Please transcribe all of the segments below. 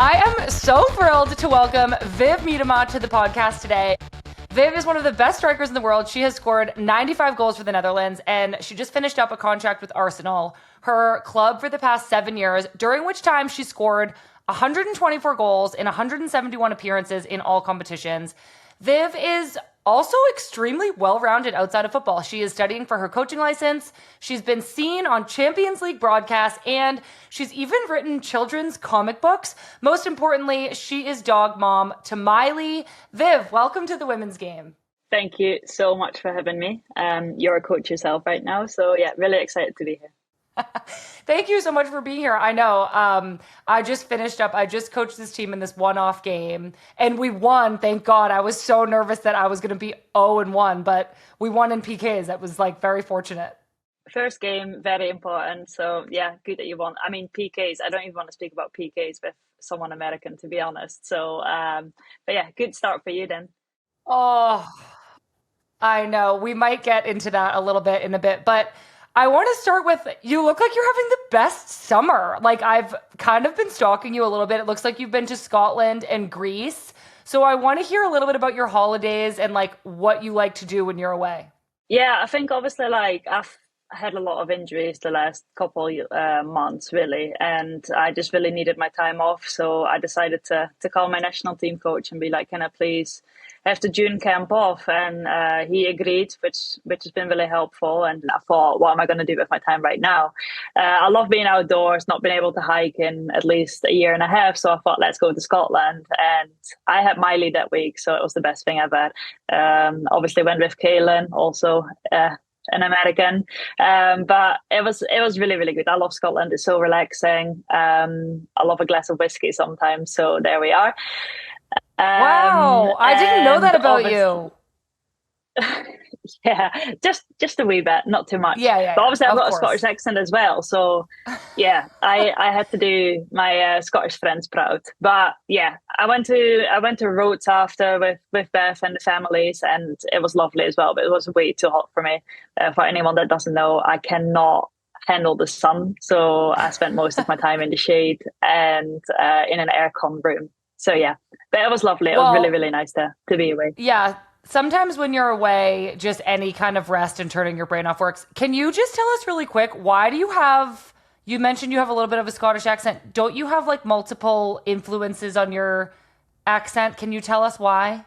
I am so thrilled to welcome Viv Miedema to the podcast today. Viv is one of the best strikers in the world. She has scored 95 goals for the Netherlands, and she just finished up a contract with Arsenal, her club for the past 7 years, during which time she scored 124 goals in 171 appearances in all competitions. Viv is also extremely well-rounded outside of football. She is studying for her coaching license. She's been seen on Champions League broadcasts, and she's even written children's comic books. Most importantly, she is dog mom to Miley. Viv, welcome to the Women's Game. Thank you so much for having me. You're a coach yourself right now, so yeah, really excited to be here. Thank you so much for being here. I know. I just coached this team in this one-off game, and we won. Thank God. I was so nervous that I was going to be 0-1, but we won in PKs. That was very fortunate. First game, very important. So yeah, good that you won. I mean, PKs. I don't even want to speak about PKs with someone American, to be honest. So, but yeah, good start for you then. Oh, I know. We might get into that a little bit in a bit, but I want to start with, you look like you're having the best summer. I've kind of been stalking you a little bit. It looks like you've been to Scotland and Greece. So I want to hear a little bit about your holidays and what you like to do when you're away. Yeah, I think obviously I've had a lot of injuries the last couple months really, and I just really needed my time off. So I decided to call my national team coach and be like, can I please have the June camp off? And he agreed, which has been really helpful. And I thought, what am I going to do with my time right now? I love being outdoors, not been able to hike in at least a year and a half. So I thought, let's go to Scotland. And I had Miley that week, so it was the best thing ever. Obviously went with Kaylin, also an American, but it was really, really good. I love Scotland. It's so relaxing. I love a glass of whiskey sometimes. So there we are. Wow, I didn't know that about you. Yeah, just a wee bit, not too much. Yeah. But obviously, I've got course. a Scottish accent as well. So yeah, I had to do my Scottish friends proud. But yeah, I went to Rhodes after with Beth and the families, and it was lovely as well. But it was way too hot for me. For anyone that doesn't know, I cannot handle the sun, so I spent most of my time in the shade and in an aircon room. So yeah, but it was lovely. It was really, really nice to be away. Yeah. Sometimes when you're away, just any kind of rest and turning your brain off works. Can you just tell us really quick, why do you mentioned you have a little bit of a Scottish accent. Don't you have multiple influences on your accent? Can you tell us why?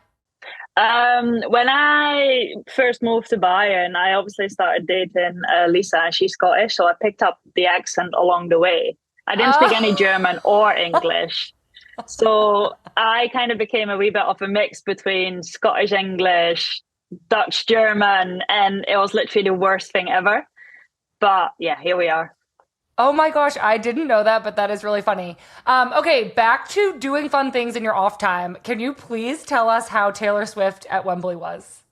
When I first moved to Bayern, I obviously started dating Lisa, and she's Scottish. So I picked up the accent along the way. I didn't speak any German or English. So I kind of became a wee bit of a mix between Scottish English, Dutch German, and it was literally the worst thing ever. But yeah, here we are. Oh my gosh, I didn't know that, but that is really funny. Okay, back to doing fun things in your off time. Can you please tell us how Taylor Swift at Wembley was?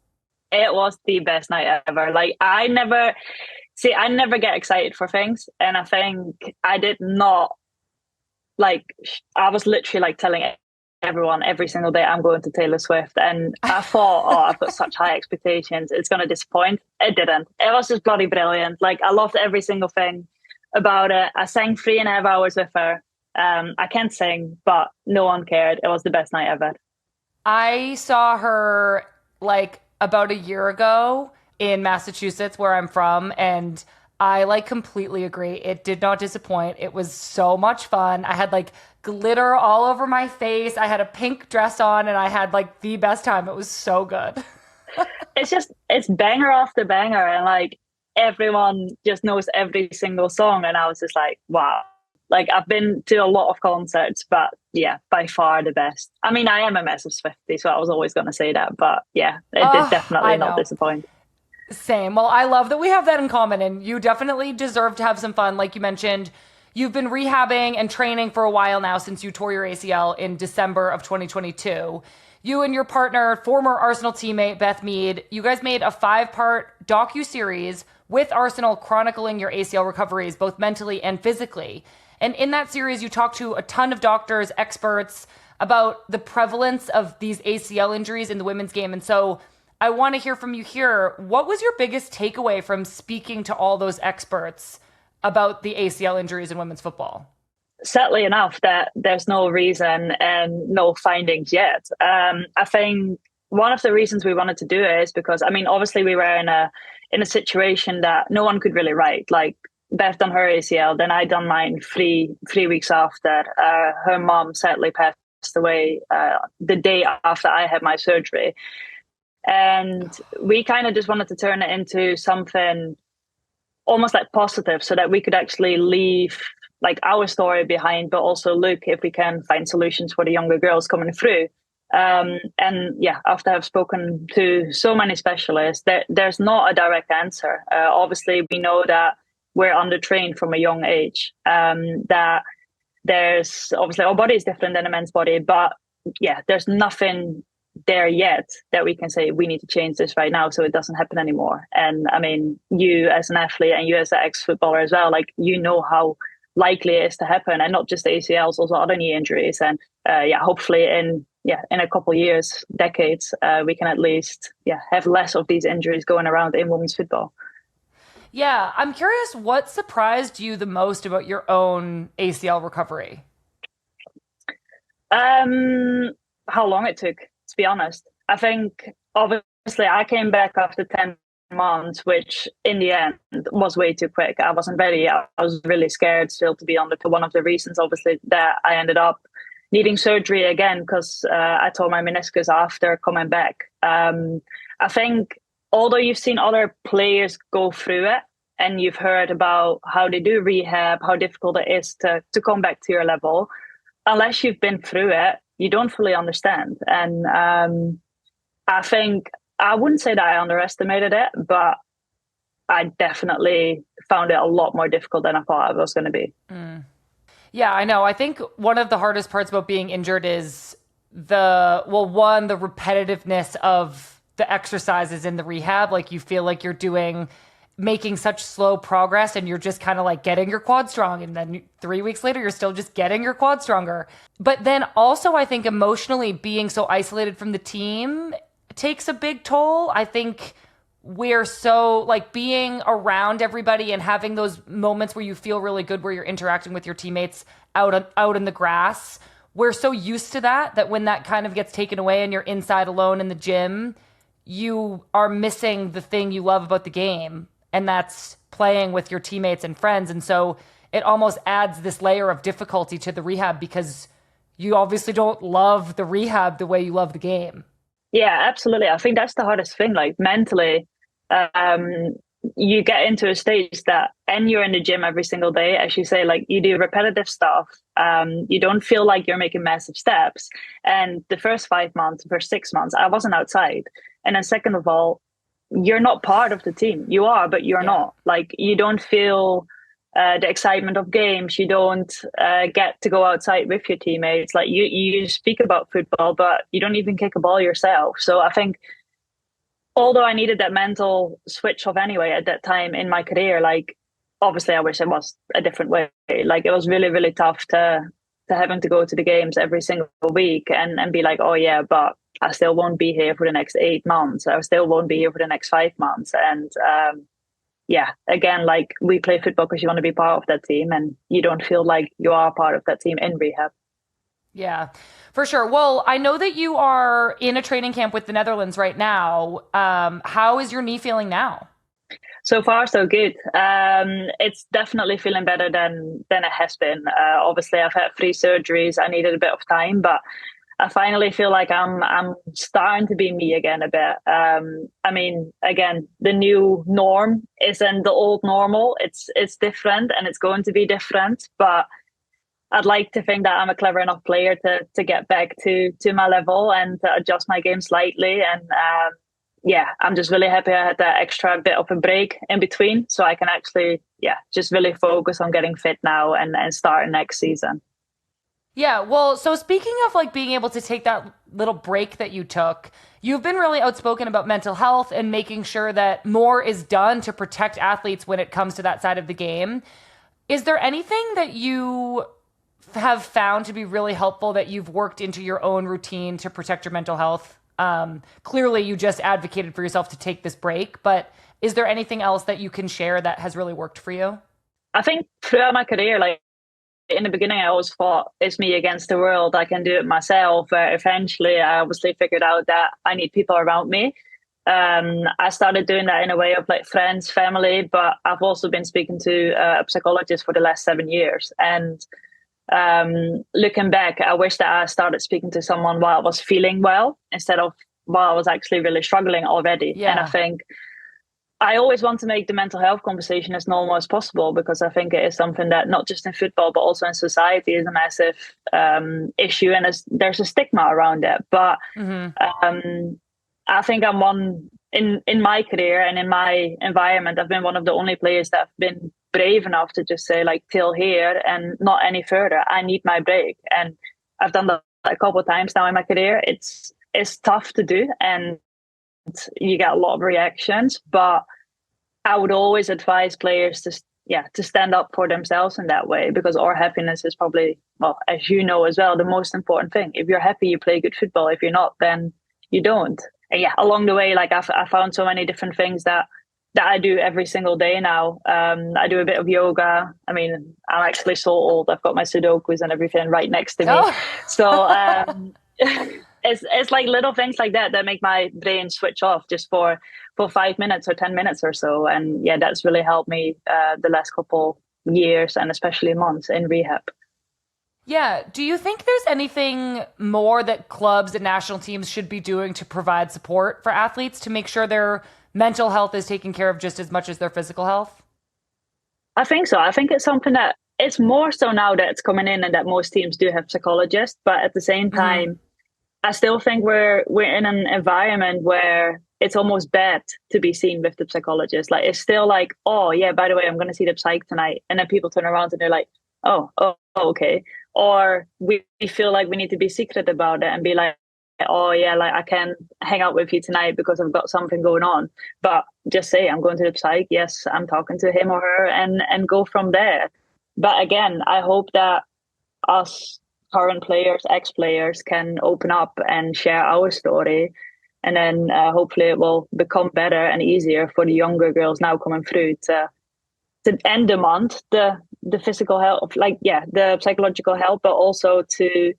It was the best night ever. I never get excited for things, and I think I did not. I was literally telling everyone every single day, I'm going to Taylor Swift. And I thought, oh, I've got such high expectations. It's going to disappoint. It didn't. It was just bloody brilliant. I loved every single thing about it. I sang 3.5 hours with her. I can't sing, but no one cared. It was the best night ever. I saw her about a year ago in Massachusetts, where I'm from, and I completely agree. It did not disappoint. It was so much fun. I had glitter all over my face. I had a pink dress on, and I had the best time. It was so good. It's banger after banger, and everyone just knows every single song. And I was just wow. I've been to a lot of concerts, but yeah, by far the best. I mean, I am a massive Swiftie, so I was always going to say that, but yeah, it did definitely not disappoint. Same. Well, I love that we have that in common, and you definitely deserve to have some fun. Like you mentioned, you've been rehabbing and training for a while now since you tore your ACL in December of 2022. You and your partner, former Arsenal teammate Beth Mead, you guys made a 5-part docu-series with Arsenal chronicling your ACL recoveries, both mentally and physically. And in that series, you talked to a ton of doctors, experts about the prevalence of these ACL injuries in the women's game. And so I want to hear from you here. What was your biggest takeaway from speaking to all those experts about the ACL injuries in women's football? sadly enough, that there's no reason and no findings yet. I think one of the reasons we wanted to do it is because, I mean, obviously we were in a situation that no one could really write. Like Beth done her ACL, then I done mine three weeks after. Her mom sadly passed away the day after I had my surgery, and we kind of just wanted to turn it into something almost like positive, so that we could actually leave like our story behind, but also look if we can find solutions for the younger girls coming through. And yeah, after I've spoken to so many specialists, there's not a direct answer. Obviously, we know that we're undertrained from a young age. That there's obviously our body is different than a man's body, but yeah, there's nothing there yet that we can say we need to change this right now so it doesn't happen anymore. And I mean, you as an athlete and you as an ex-footballer as well, like you know how likely it is to happen, and not just ACLs, also other knee injuries. And yeah, hopefully in a couple of years, decades, we can at least have less of these injuries going around in women's football. Yeah, I'm curious, what surprised you the most about your own ACL recovery? How long it took, to be honest. I think obviously I came back after 10 months, which in the end was way too quick. I wasn't ready. I was really scared still, to be honest. One of the reasons, obviously, that I ended up needing surgery again, because I tore my meniscus after coming back. I think although you've seen other players go through it and you've heard about how they do rehab, how difficult it is to come back to your level, unless you've been through it, you don't fully understand. And I think I wouldn't say that I underestimated it, but I definitely found it a lot more difficult than I thought it was going to be. Yeah, I know. I think one of the hardest parts about being injured is the repetitiveness of the exercises in the rehab. Like you feel like you're making such slow progress, and you're just kind of like getting your quad strong. And then 3 weeks later, you're still just getting your quad stronger. But then also, I think emotionally being so isolated from the team takes a big toll. I think we're so like being around everybody and having those moments where you feel really good, where you're interacting with your teammates out in the grass. We're so used to that when that kind of gets taken away and you're inside alone in the gym, you are missing the thing you love about the game, and that's playing with your teammates and friends. And so it almost adds this layer of difficulty to the rehab, because you obviously don't love the rehab the way you love the game. Yeah, absolutely. I think that's the hardest thing. Like mentally, you get into a stage that, and you're in the gym every single day, as you say, like you do repetitive stuff. You don't feel like you're making massive steps. And the first 5 months, first 6 months, I wasn't outside. And then second of all, you're not part of the team. You are, but you're not. Like you don't feel the excitement of games. You don't get to go outside with your teammates. Like you speak about football, but you don't even kick a ball yourself. So I think, although I needed that mental switch off anyway at that time in my career, like obviously I wish it was a different way. Like it was really, really tough to having to go to the games every single week and be like, oh yeah, but I still won't be here for the next 8 months. I still won't be here for the next 5 months. And yeah, again, like we play football because you want to be part of that team, and you don't feel like you are part of that team in rehab. Yeah, for sure. Well, I know that you are in a training camp with the Netherlands right now. How is your knee feeling now? So far, so good. It's definitely feeling better than it has been. Obviously, I've had 3 surgeries. I needed a bit of time, but I finally feel like I'm starting to be me again a bit. I mean, again, the new norm isn't the old normal. It's different, and it's going to be different. But I'd like to think that I'm a clever enough player to get back to my level and to adjust my game slightly. And yeah, I'm just really happy I had that extra bit of a break in between, so I can actually just really focus on getting fit now and start next season. Yeah, well, so speaking of like being able to take that little break that you took, you've been really outspoken about mental health and making sure that more is done to protect athletes when it comes to that side of the game. Is there anything that you have found to be really helpful that you've worked into your own routine to protect your mental health? Clearly, you just advocated for yourself to take this break, but is there anything else that you can share that has really worked for you? I think throughout my career, like in the beginning, I always thought it's me against the world. I can do it myself. Eventually, I obviously figured out that I need people around me. I started doing that in a way of like friends, family, but I've also been speaking to a psychologist for the last 7 years. And looking back, I wish that I started speaking to someone while I was feeling well instead of while I was actually really struggling already. Yeah. And I think I always want to make the mental health conversation as normal as possible, because I think it is something that not just in football, but also in society is a massive issue. And there's a stigma around it. But I think I'm one in my career and in my environment, I've been one of the only players that have been brave enough to just say like till here and not any further. I need my break. And I've done that a couple of times now in my career. It's tough to do, and you get a lot of reactions, but I would always advise players to stand up for themselves in that way, because our happiness is probably, well, as you know as well, the most important thing. If you're happy, you play good football. If you're not, then you don't. And yeah, along the way, like I found so many different things that I do every single day now. I do a bit of yoga. I mean, I'm actually so old. I've got my Sudokus and everything right next to me. Oh. So it's like little things like that make my brain switch off just for 5 minutes or 10 minutes or so. And yeah, that's really helped me the last couple years and especially months in rehab. Yeah. Do you think there's anything more that clubs and national teams should be doing to provide support for athletes to make sure their mental health is taken care of just as much as their physical health? I think so. I think it's something that it's more so now that it's coming in and that most teams do have psychologists. But at the same time, I still think we're in an environment where it's almost bad to be seen with the psychologist. Like it's still like, oh yeah, by the way, I'm going to see the psych tonight. And then people turn around and they're like, oh, okay. Or we feel like we need to be secret about it and be like, oh yeah, like I can hang out with you tonight because I've got something going on. But just say I'm going to the psych. Yes, I'm talking to him or her, and go from there. But again, I hope that us current players, ex-players can open up and share our story. And then hopefully it will become better and easier for the younger girls now coming through to end the month, the physical health, the psychological health, but also to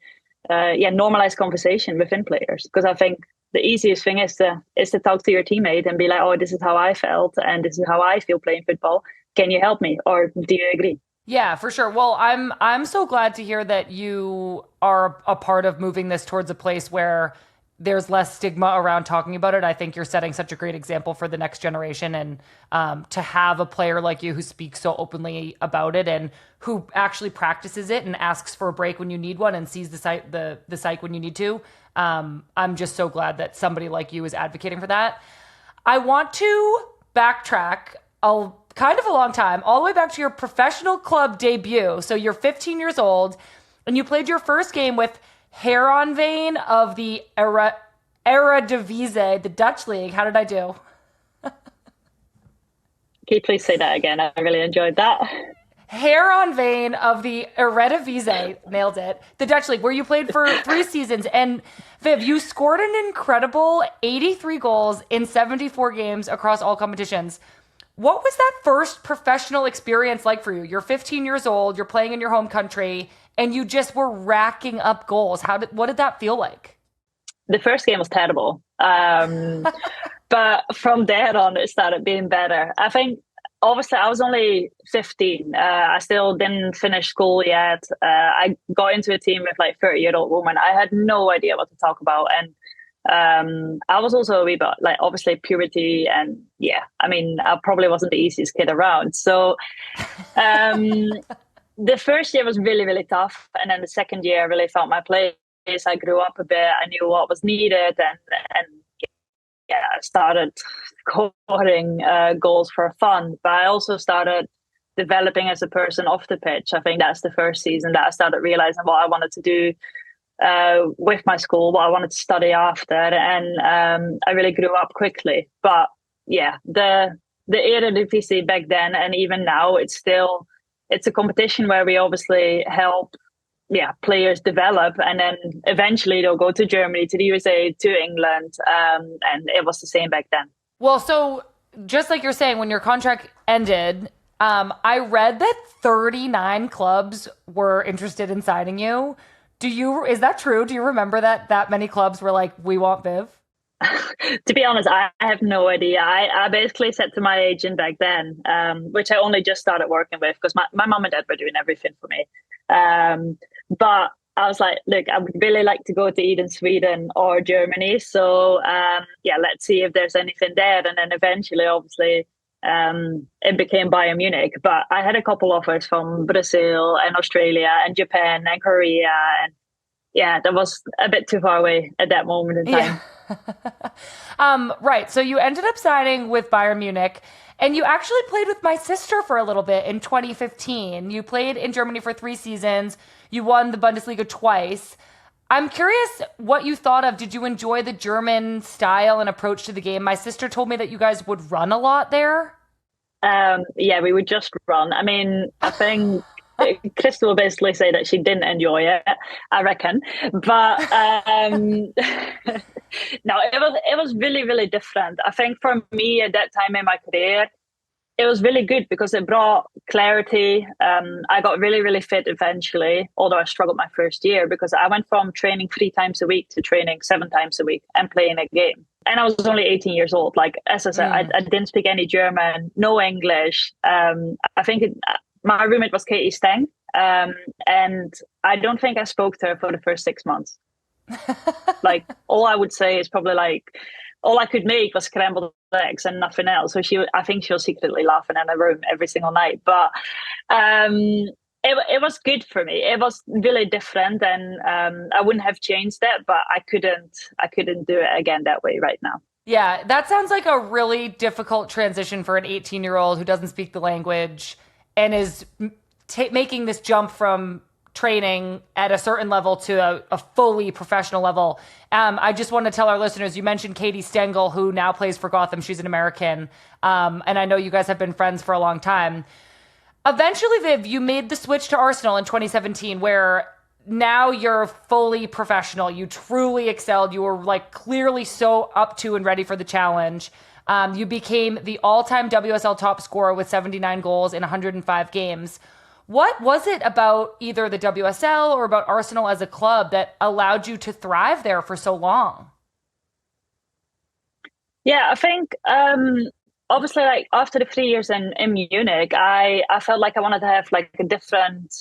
normalize conversation within players. Because I think the easiest thing is to talk to your teammate and be like, oh, this is how I felt and this is how I feel playing football. Can you help me? Or do you agree? Yeah, for sure. Well, I'm so glad to hear that you are a part of moving this towards a place where there's less stigma around talking about it. I think you're setting such a great example for the next generation, and to have a player like you who speaks so openly about it and who actually practices it and asks for a break when you need one and sees the psych when you need to. I'm just so glad that somebody like you is advocating for that. I want to backtrack kind of a long time, all the way back to your professional club debut. So you're 15 years old and you played your first game with Heerenveen of the Eredivisie, the Dutch league. How did I do? Can you please say that again? I really enjoyed that. Heerenveen of the Eredivisie, nailed it. The Dutch league, where you played for 3 seasons. And Viv, you scored an incredible 83 goals in 74 games across all competitions. What was that first professional experience like for you? You're 15 years old, you're playing in your home country, and you just were racking up goals. What did that feel like? The first game was terrible. But from there on, it started being better. I think, obviously, I was only 15. I still didn't finish school yet. I got into a team with like 30-year-old women. I had no idea what to talk about. And I was also a wee bit like, obviously, puberty. And yeah, I mean, I probably wasn't the easiest kid around. So the first year was really, really tough. And then the second year, I really found my place. I grew up a bit. I knew what was needed. And yeah, I started scoring goals for fun. But I also started developing as a person off the pitch. I think that's the first season that I started realizing what I wanted to do with my school, what I wanted to study after. And I really grew up quickly. But yeah, the Eredivisie back then and even now, it's a competition where we obviously help players develop, and then eventually they'll go to Germany, to the USA, to England, and it was the same back then. Well, so just like you're saying, when your contract ended, I read that 39 clubs were interested in signing you. Is that true? Do you remember that many clubs were like, we want Viv? To be honest, I have no idea. I basically said to my agent back then, which I only just started working with because my mom and dad were doing everything for me. But I was like, look, I would really like to go to either Sweden or Germany. So yeah, let's see if there's anything there. And then eventually, obviously, it became Bayern Munich. But I had a couple offers from Brazil and Australia and Japan and Korea. And yeah, that was a bit too far away at that moment in time. Yeah. Right. So you ended up signing with Bayern Munich, and you actually played with my sister for a little bit in 2015. You played in Germany for 3 seasons. You won the Bundesliga twice. I'm curious what you thought of. Did you enjoy the German style and approach to the game? My sister told me that you guys would run a lot there. Yeah, we would just run. I mean, I think Crystal will basically say that she didn't enjoy it, I reckon. But no, it was really, really different. I think for me at that time in my career, it was really good because it brought clarity. I got really, really fit eventually, although I struggled my first year because I went from training 3 times a week to training 7 times a week and playing a game. And I was only 18 years old. Like, as I said, I didn't speak any German, no English. I think my roommate was Katie Steng. And I don't think I spoke to her for the first 6 months. Like, all I would say is probably like, all I could make was scrambled eggs and nothing else. So I think she was secretly laughing in her room every single night. But it was good for me. It was really different, and I wouldn't have changed that, but I couldn't do it again that way right now. Yeah, that sounds like a really difficult transition for an 18-year-old who doesn't speak the language and is making this jump from training at a certain level to a fully professional level. I just want to tell our listeners, you mentioned Katie Stengel, who now plays for Gotham. She's an American. And I know you guys have been friends for a long time. Eventually, Viv, you made the switch to Arsenal in 2017, where now you're fully professional. You truly excelled. You were like clearly so up to and ready for the challenge. You became the all-time WSL top scorer with 79 goals in 105 games. What was it about either the WSL or about Arsenal as a club that allowed you to thrive there for so long? Yeah, I think obviously, like after the 3 years in Munich, I felt like I wanted to have like a different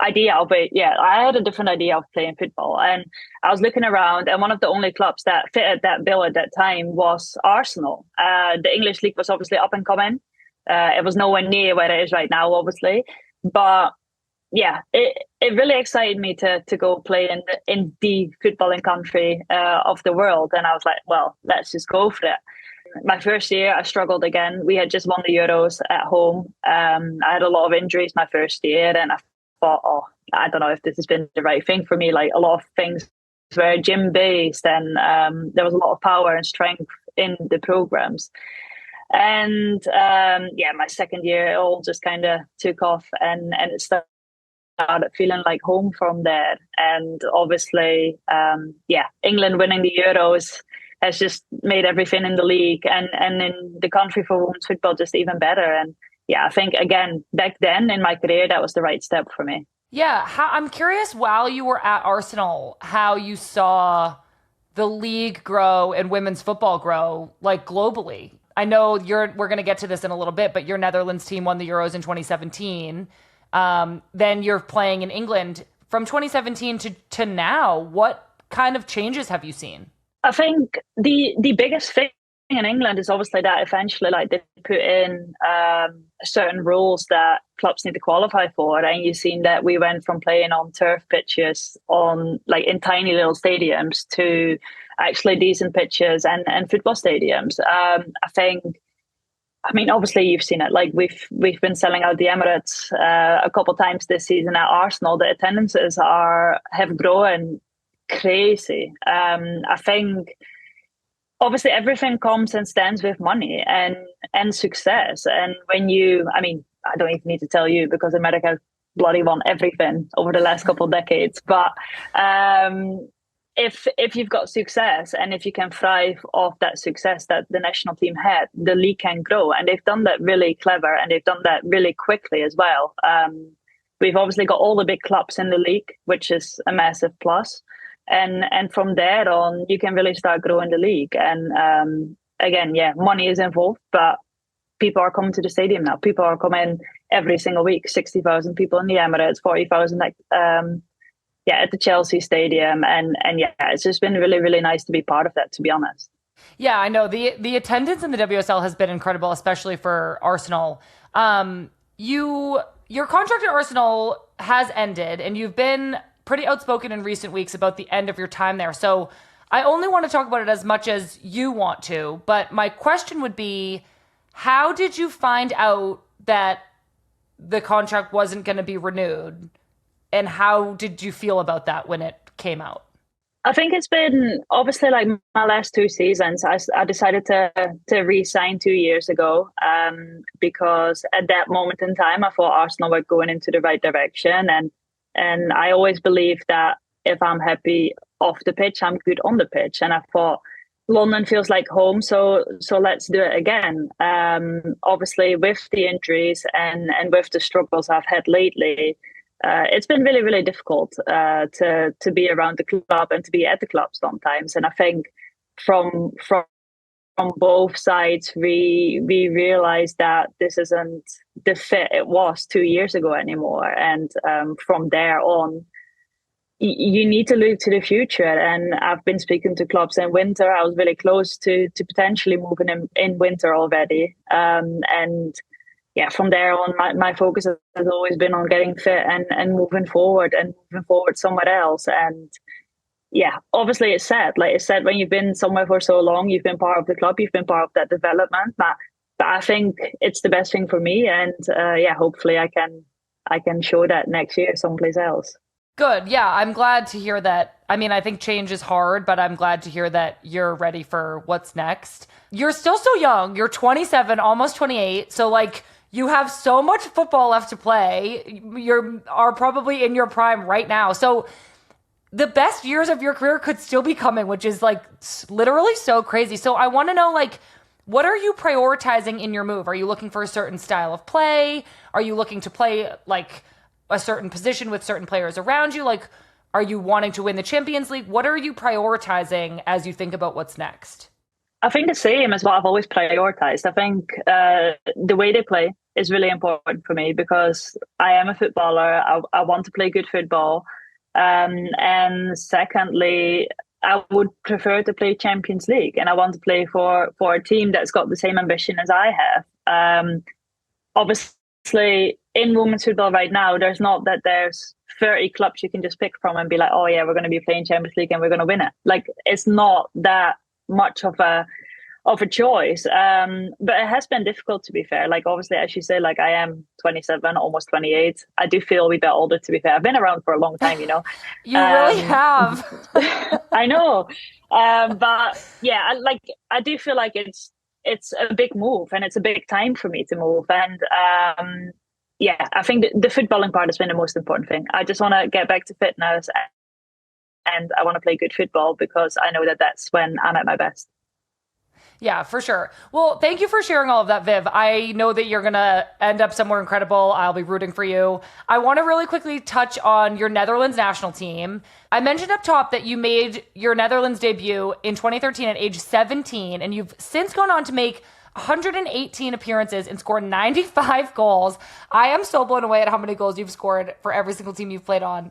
idea of it. Yeah, I had a different idea of playing football, and I was looking around, and one of the only clubs that fitted that bill at that time was Arsenal. The English league was obviously up and coming. It was nowhere near where it is right now, obviously, but yeah, it really excited me to go play in the footballing country of the world, and I was like, well, let's just go for it. My first year, I struggled again. We had just won the Euros at home. I had a lot of injuries my first year, and I thought, oh, I don't know if this has been the right thing for me. Like, a lot of things were gym based, and there was a lot of power and strength in the programs. And yeah, my second year, it all just kind of took off, and it started feeling like home from there. And obviously, yeah, England winning the Euros has just made everything in the league and in the country for women's football just even better. And yeah, I think, again, back then in my career, that was the right step for me. Yeah, I'm curious, while you were at Arsenal, how you saw the league grow and women's football grow, like globally. I know we're going to get to this in a little bit, but your Netherlands team won the Euros in 2017. Then you're playing in England. From 2017 to now, what kind of changes have you seen? I think the biggest thing in England is obviously that eventually, like, they put in certain rules that clubs need to qualify for, and you've seen that we went from playing on turf pitches on like in tiny little stadiums to actually decent pitches and football stadiums. I think, I mean, obviously you've seen it. Like, we've been selling out the Emirates a couple of times this season at Arsenal. The attendances have grown crazy. I think obviously everything comes and stands with money and success. And when I mean, I don't even need to tell you because America bloody won everything over the last couple of decades. But if you've got success and if you can thrive off that success that the national team had, the league can grow. And they've done that really clever, and they've done that really quickly as well. We've obviously got all the big clubs in the league, which is a massive plus. And from there on, you can really start growing the league. And again, yeah, money is involved, but people are coming to the stadium now. People are coming every single week. 60,000 people in the Emirates, 40,000 at the Chelsea Stadium, and yeah, it's just been really, really nice to be part of that, to be honest. Yeah, I know the attendance in the WSL has been incredible, especially for Arsenal. Your contract at Arsenal has ended, and you've been pretty outspoken in recent weeks about the end of your time there. So I only want to talk about it as much as you want to, but my question would be, how did you find out that the contract wasn't going to be renewed? And how did you feel about that when it came out? I think it's been obviously like my last 2 seasons. I decided to re-sign 2 years ago because at that moment in time, I thought Arsenal were going into the right direction. And I always believed that if I'm happy off the pitch, I'm good on the pitch. And I thought London feels like home, so let's do it again. Obviously, with the injuries and with the struggles I've had lately, it's been really, really difficult to be around the club and to be at the club sometimes. And I think from both sides, we realized that this isn't the fit it was 2 years ago anymore. And from there on, you need to look to the future. And I've been speaking to clubs in winter. I was really close to potentially moving in winter already. And yeah, from there on, my focus has always been on getting fit and moving forward somewhere else. And yeah, obviously it's sad. Like it's sad when you've been somewhere for so long, you've been part of the club, you've been part of that development. But I think it's the best thing for me. And yeah, hopefully I can show that next year someplace else. Good. Yeah, I'm glad to hear that. I mean, I think change is hard, but I'm glad to hear that you're ready for what's next. You're still so young. You're 27, almost 28. So like, you have so much football left to play. Are probably in your prime right now. So the best years of your career could still be coming, which is like literally so crazy. So I want to know, like, what are you prioritizing in your move? Are you looking for a certain style of play? Are you looking to play like a certain position with certain players around you? Like, are you wanting to win the Champions League? What are you prioritizing as you think about what's next? I think the same as what I've always prioritized. I think the way they play is really important for me because I am a footballer. I want to play good football. And secondly, I would prefer to play Champions League, and I want to play for a team that's got the same ambition as I have. Obviously, in women's football right now, there's 30 clubs you can just pick from and be like, oh yeah, we're going to be playing Champions League and we're going to win it. Like, it's not that much of a choice. But it has been difficult, to be fair. Like, obviously, as you say, like, I am 27, almost 28. I do feel a wee bit older, to be fair. I've been around for a long time, you know. You really have. I know. But yeah, I do feel like it's a big move and it's a big time for me to move. And yeah, I think the footballing part has been the most important thing. I just want to get back to fitness and I want to play good football because I know that that's when I'm at my best. Yeah, for sure. Well, thank you for sharing all of that, Viv. I know that you're going to end up somewhere incredible. I'll be rooting for you. I want to really quickly touch on your Netherlands national team. I mentioned up top that you made your Netherlands debut in 2013 at age 17, and you've since gone on to make 118 appearances and scored 95 goals. I am so blown away at how many goals you've scored for every single team you've played on.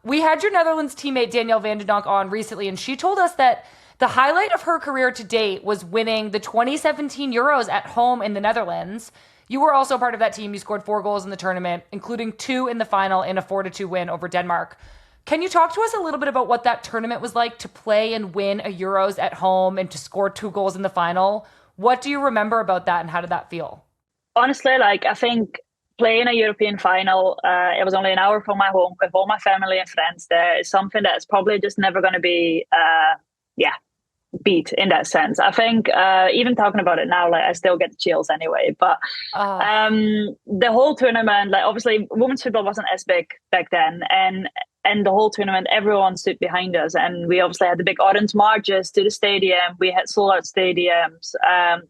We had your Netherlands teammate Danielle van de Donk on recently, and she told us that the highlight of her career to date was winning the 2017 Euros at home in the Netherlands. You were also part of that team. You scored 4 goals in the tournament, including 2 in the final in a 4-2 win over Denmark. Can you talk to us a little bit about what that tournament was like to play and win a Euros at home and to score 2 goals in the final? What do you remember about that and how did that feel? Honestly, like, I think playing a European final, it was only an hour from my home with all my family and friends there. It's something that's probably just never going to be, beat in that sense. I think even talking about it now, like, I still get the chills anyway. But the whole tournament, like, obviously women's football wasn't as big back then, and and the whole tournament, everyone stood behind us. And we obviously had the big orange marches to the stadium. We had sold out stadiums.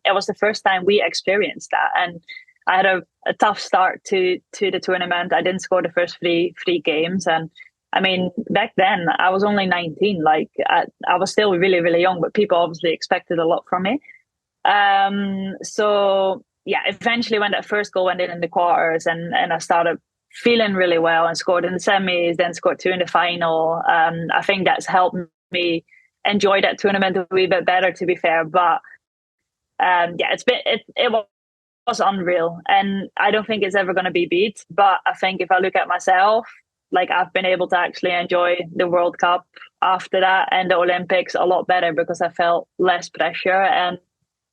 It was the first time we experienced that. And I had a tough start to the tournament. I didn't score the first three games. And I mean, back then I was only 19. Like I was still really, really young, but people obviously expected a lot from me. So yeah, eventually when that first goal went in the quarters and I started feeling really well and scored in the semis, then scored two in the final. I think that's helped me enjoy that tournament a wee bit better, to be fair. But yeah, it was unreal, and I don't think it's ever going to be beat. But I think if I look at myself, like I've been able to actually enjoy the World Cup after that and the Olympics a lot better because I felt less pressure and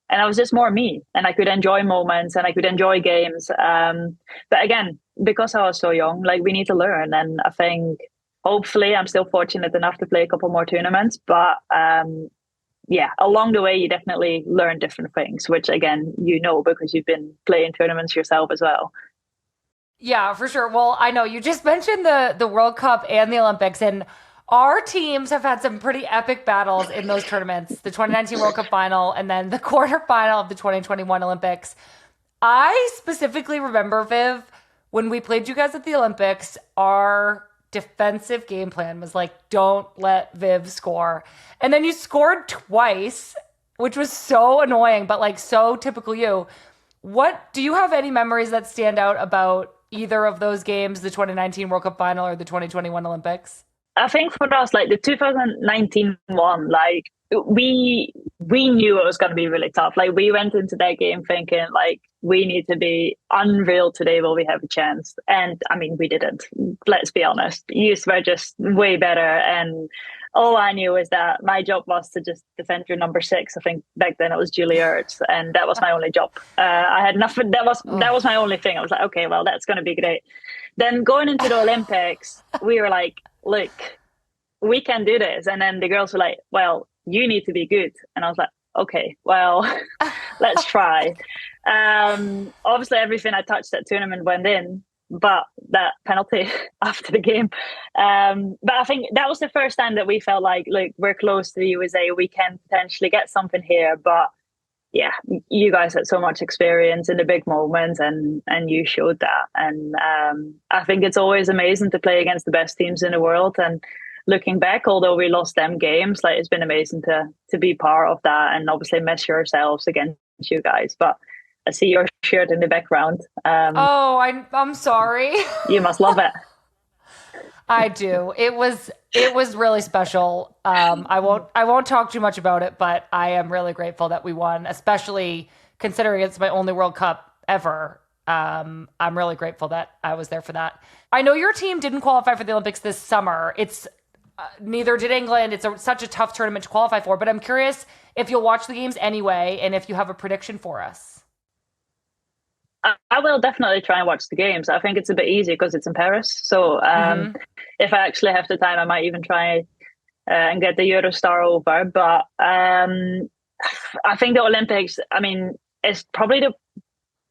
I was just more me, and I could enjoy moments and I could enjoy games. But again, because I was so young, like we need to learn. And I think hopefully I'm still fortunate enough to play a couple more tournaments. But yeah, along the way, you definitely learn different things, which again, because you've been playing tournaments yourself as well. Yeah, for sure. Well, I know you just mentioned the World Cup and the Olympics, and our teams have had some pretty epic battles in those tournaments, the 2019 World Cup final and then the quarterfinal of the 2021 Olympics. I specifically remember, Viv, when we played you guys at the Olympics, our defensive game plan was like, don't let Viv score. And then you scored twice, which was so annoying, but like so typical you. What do you have any memories that stand out about either of those games, the 2019 World Cup final or the 2021 Olympics? I think for us, like the 2019 one, like we knew it was going to be really tough. Like we went into that game thinking like we need to be unreal today will we have a chance. And I mean, we didn't. Let's be honest. You were just way better. And all I knew is that my job was to just defend your number 6. I think back then it was Julie Ertz, and that was my only job. I had nothing. That was my only thing. I was like, okay, well, that's going to be great. Then going into the Olympics, we were like, look, we can do this. And then the girls were like, well, you need to be good. And I was like, okay, well, let's try. Obviously, everything I touched at tournament went in, but that penalty after the game. But I think that was the first time that we felt like, look, we're close to the USA. We can potentially get something here. But yeah, you guys had so much experience in the big moments and you showed that. And I think it's always amazing to play against the best teams in the world. And looking back, although we lost them games, like it's been amazing to be part of that and obviously measure ourselves against you guys. But I see your shirt in the background. I'm sorry. You must love it. I do. It was really special. I won't talk too much about it, but I am really grateful that we won, especially considering it's my only World Cup ever. I'm really grateful that I was there for that. I know your team didn't qualify for the Olympics this summer. It's neither did England. It's such a tough tournament to qualify for, but I'm curious if you'll watch the games anyway and if you have a prediction for us. I will definitely try and watch the games. I think it's a bit easier because it's in Paris. So if I actually have the time, I might even try and get the Eurostar over. But I think the Olympics, I mean, it's probably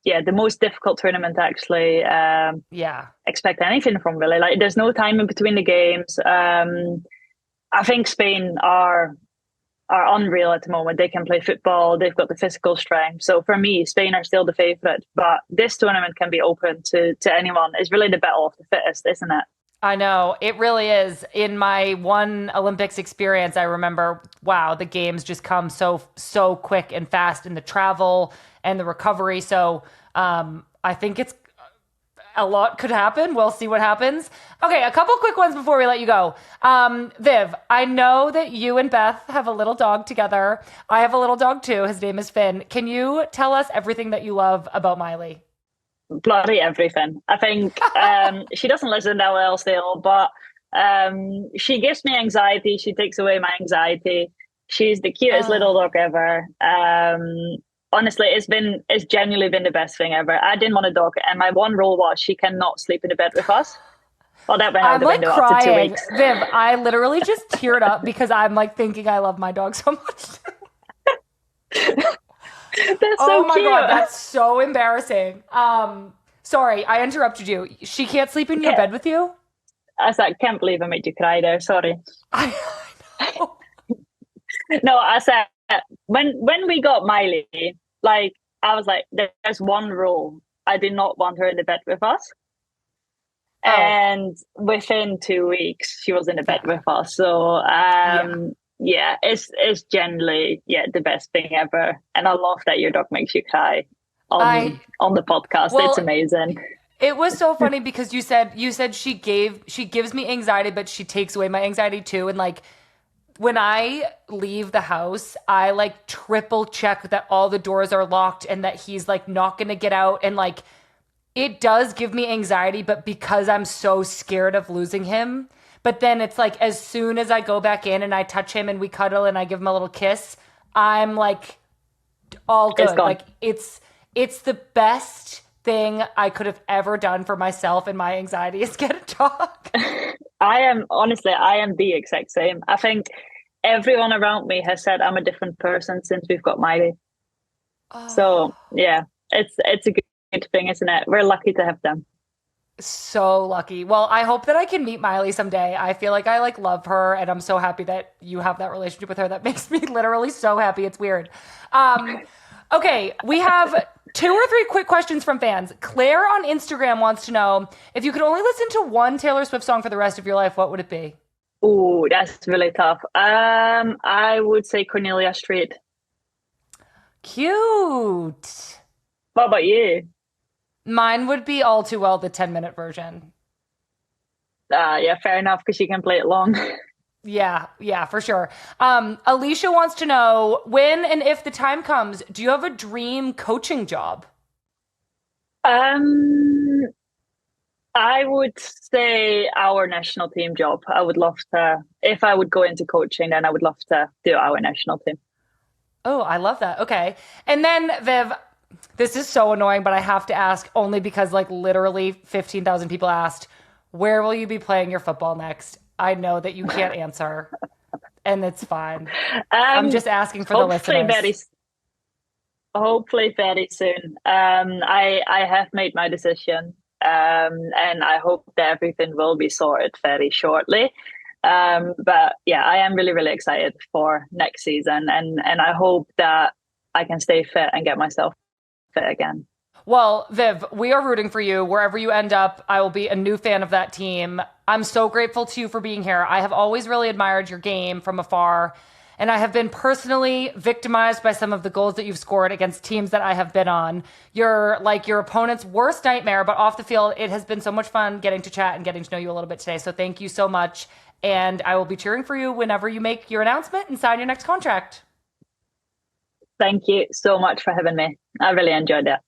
the most difficult tournament to actually expect anything from, really. Like there's no time in between the games. I think Spain are unreal at the moment. They can play football. They've got the physical strength. So for me, Spain are still the favourite. But this tournament can be open to anyone. It's really the battle of the fittest, isn't it? I know. It really is. In my one Olympics experience, I remember, wow, the games just come so quick and fast in the travel and the recovery. So I think it's a lot could happen. We'll see what happens. Okay, a couple quick ones before we let you go. Viv, I know that you and Beth have a little dog together. I have a little dog too. His name is Finn. Can you tell us everything that you love about Miley? Bloody everything. I think she doesn't listen that well still, but she gives me anxiety. She takes away my anxiety. She's the cutest little dog ever. Honestly, it's genuinely been the best thing ever. I didn't want a dog, and my one rule was she cannot sleep in the bed with us. Well, that went out the window after 2 weeks. Viv, I literally just teared up because I'm like thinking I love my dog so much. That's so my cute. God, that's so embarrassing. Sorry, I interrupted you. She can't sleep in your bed with you? I said, I can't believe I made you cry there. Sorry. I know. No, I said when we got Miley, like I was like, there's one rule. I did not want her in the bed with us. Oh, And within 2 weeks, she was in the bed yeah. with us. So Yeah. yeah, it's generally the best thing ever. And I love that your dog makes you cry I on the podcast. It's well, amazing. it was so funny because you said she gives me anxiety, but she takes away my anxiety too. And like when I leave the house, I like triple check that all the doors are locked and that he's like not gonna get out. And like it does give me anxiety, but because I'm so scared of losing him. But then it's like as soon as I go back in and I touch him and we cuddle and I give him a little kiss, I'm like all It's good. gone. Like it's the best thing I could have ever done for myself and my anxiety is get a dog. I am the exact same. I think everyone around me has said I'm a different person since we've got Miley. So Oh, yeah, it's a good thing, isn't it? We're lucky to have them. so lucky. Well, I hope that I can meet Miley someday. I feel like I like love her and I'm so happy that you have that relationship with her. That makes me literally so happy. It's weird. Um, okay, we have 2 or 3 quick questions from fans. Claire on Instagram wants to know if you could only listen to one Taylor Swift song for the rest of your life, what would it be? Oh, that's really tough. I would say Cornelia Street. Cute. What about you? Mine would be All Too Well, the 10-minute version. Yeah, fair enough, because you can play it long. Yeah, yeah, for sure. Alicia wants to know when and if the time comes, do you have a dream coaching job? Um, I would say our national team job. I would love to, if I would go into coaching, then I would love to do our national team. Oh, I love that. Okay. And then, Viv, this is so annoying, but I have to ask only because, like, literally 15,000 people asked, where will you be playing your football next? I know that you can't answer, and it's fine. I'm Um, just asking for the hopefully very, listeners. hopefully very soon. I have made my decision, and I hope that everything will be sorted very shortly. But yeah, I am really, really excited for next season, and I hope that I can stay fit and get myself fit again. Well, Viv, we are rooting for you. Wherever you end up, I will be a new fan of that team. I'm so grateful to you for being here. I have always really admired your game from afar, and I have been personally victimized by some of the goals that you've scored against teams that I have been on. You're like your opponent's worst nightmare, but off the field, it has been so much fun getting to chat and getting to know you a little bit today. So thank you so much. And I will be cheering for you whenever you make your announcement and sign your next contract. Thank you so much for having me. I really enjoyed it.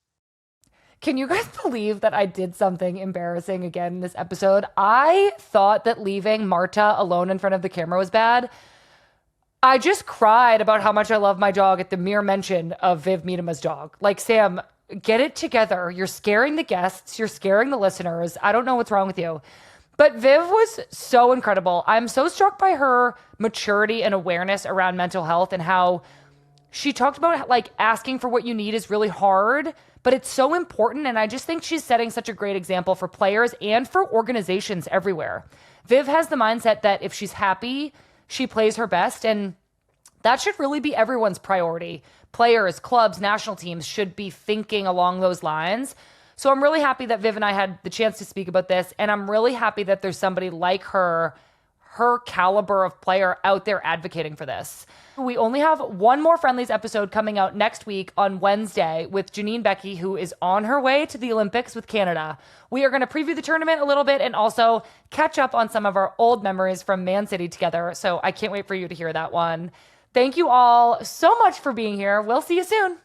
Can you guys believe that I did something embarrassing again in this episode? I thought that leaving Marta alone in front of the camera was bad. I just cried about how much I love my dog at the mere mention of Viv Miedema's dog. Like, Sam, get it together. You're scaring the guests. You're scaring the listeners. I don't know what's wrong with you. But Viv was so incredible. I'm so struck by her maturity and awareness around mental health and how she talked about like asking for what you need is really hard, but it's so important. And I just think she's setting such a great example for players and for organizations everywhere. Viv has the mindset that if she's happy, she plays her best. And that should really be everyone's priority. Players, clubs, national teams should be thinking along those lines. So I'm really happy that Viv and I had the chance to speak about this. And I'm really happy that there's somebody like her caliber of player out there advocating for this. We only have one more Friendlies episode coming out next week on Wednesday with Janine Becky, who is on her way to the Olympics with Canada. We are going to preview the tournament a little bit and also catch up on some of our old memories from Man City together. So I can't wait for you to hear that one. Thank you all so much for being here. We'll see you soon.